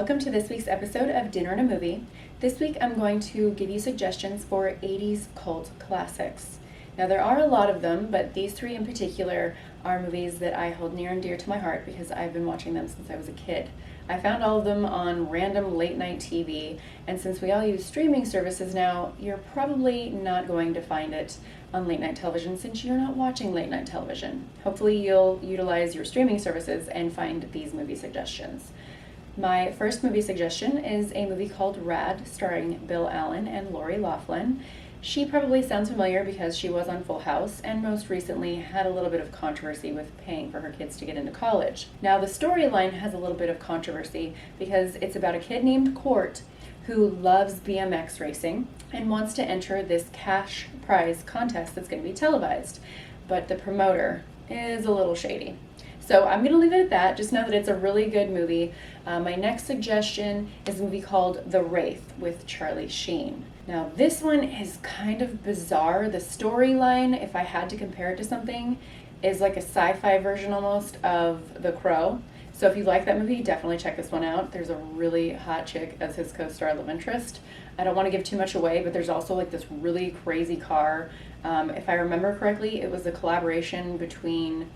Welcome to this week's episode of Dinner and a Movie. This week I'm going to give you suggestions for 80s cult classics. Now there are a lot of them, but these three in particular are movies that I hold near and dear to my heart because I've been watching them since I was a kid. I found all of them on random late night TV, and since we all use streaming services now, you're probably not going to find it on late night television since you're not watching late night television. Hopefully you'll utilize your streaming services and find these movie suggestions. My first movie suggestion is a movie called Rad, starring Bill Allen and Lori Loughlin. She probably sounds familiar because she was on Full House and most recently had a little bit of controversy with paying for her kids to get into college. Now the storyline has a little bit of controversy because it's about a kid named Court who loves BMX racing and wants to enter this cash prize contest that's going to be televised, but the promoter is a little shady. So I'm going to leave it at that. Just know that it's a really good movie. My next suggestion is a movie called The Wraith with Charlie Sheen. Now this one is kind of bizarre. The storyline, if I had to compare it to something, is like a sci-fi version almost of The Crow. So if you like that movie, definitely check this one out. There's a really hot chick as his co-star love interest. I don't want to give too much away, but there's also like this really crazy car. If I remember correctly, it was a collaboration between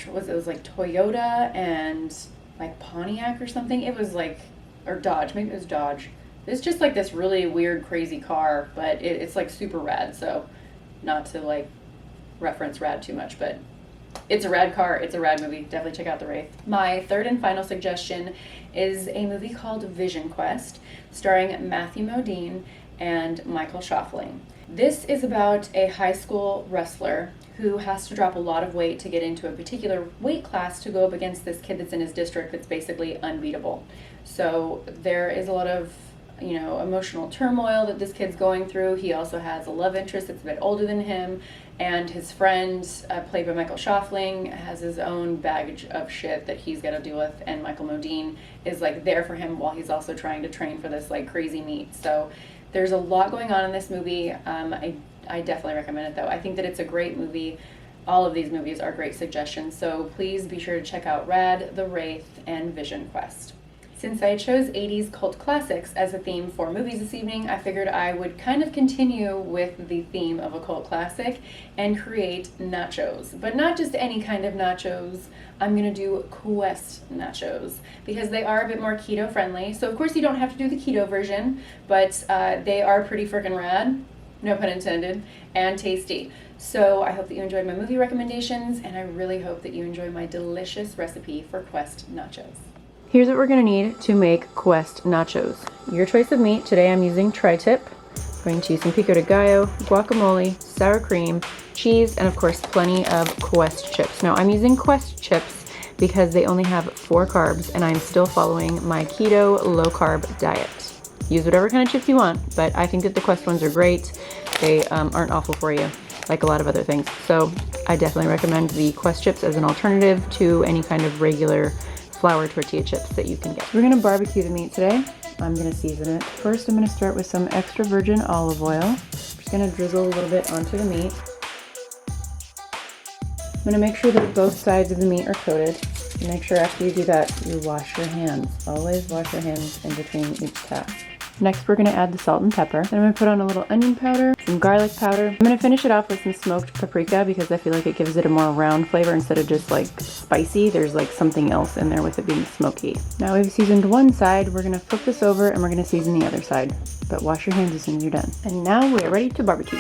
what was it? It was like Toyota and like Pontiac or something. It was like, or Dodge, maybe it was Dodge. It's just like this really weird, crazy car, but it's like super rad. So not to like reference rad too much, but it's a rad car. It's a rad movie. Definitely check out The Wraith. My third and final suggestion is a movie called Vision Quest, starring Matthew Modine and Michael Schaffling. This is about a high school wrestler who has to drop a lot of weight to get into a particular weight class to go up against this kid that's in his district that's basically unbeatable. So there is a lot of, emotional turmoil that this kid's going through. He also has a love interest that's a bit older than him, and his friend, played by Michael Schaffling, has his own baggage of shit that he's got to deal with, and Michael Modine is like there for him while he's also trying to train for this like crazy meet. So there's a lot going on in this movie. I definitely recommend it though. I think that it's a great movie. All of these movies are great suggestions, so please be sure to check out Rad, The Wraith, and Vision Quest. Since I chose 80s cult classics as a theme for movies this evening, I figured I would kind of continue with the theme of a cult classic and create nachos. But not just any kind of nachos. I'm going to do Quest nachos because they are a bit more keto friendly. So of course you don't have to do the keto version, but they are pretty freaking rad, no pun intended, and tasty. So I hope that you enjoyed my movie recommendations, and I really hope that you enjoy my delicious recipe for Quest nachos. Here's what we're going to need to make Quest nachos. Your choice of meat. Today I'm using tri-tip. I'm going to use some pico de gallo, guacamole, sour cream, cheese, and of course plenty of Quest chips. Now I'm using Quest chips because they only have 4 carbs and I'm still following my keto low carb diet. Use whatever kind of chips you want, but I think that the Quest ones are great. They aren't awful for you like a lot of other things. So I definitely recommend the Quest chips as an alternative to any kind of regular flour tortilla chips that you can get. We're gonna barbecue the meat today. I'm gonna season it. First, I'm gonna start with some extra virgin olive oil. I'm just gonna drizzle a little bit onto the meat. I'm gonna make sure that both sides of the meat are coated. Make sure after you do that, you wash your hands. Always wash your hands in between each task. Next, we're gonna add the salt and pepper. Then I'm gonna put on a little onion powder, some garlic powder. I'm gonna finish it off with some smoked paprika because I feel like it gives it a more round flavor instead of just like spicy. There's like something else in there with it being smoky. Now we've seasoned one side, we're gonna flip this over and we're gonna season the other side. But wash your hands as soon as you're done. And now we're ready to barbecue.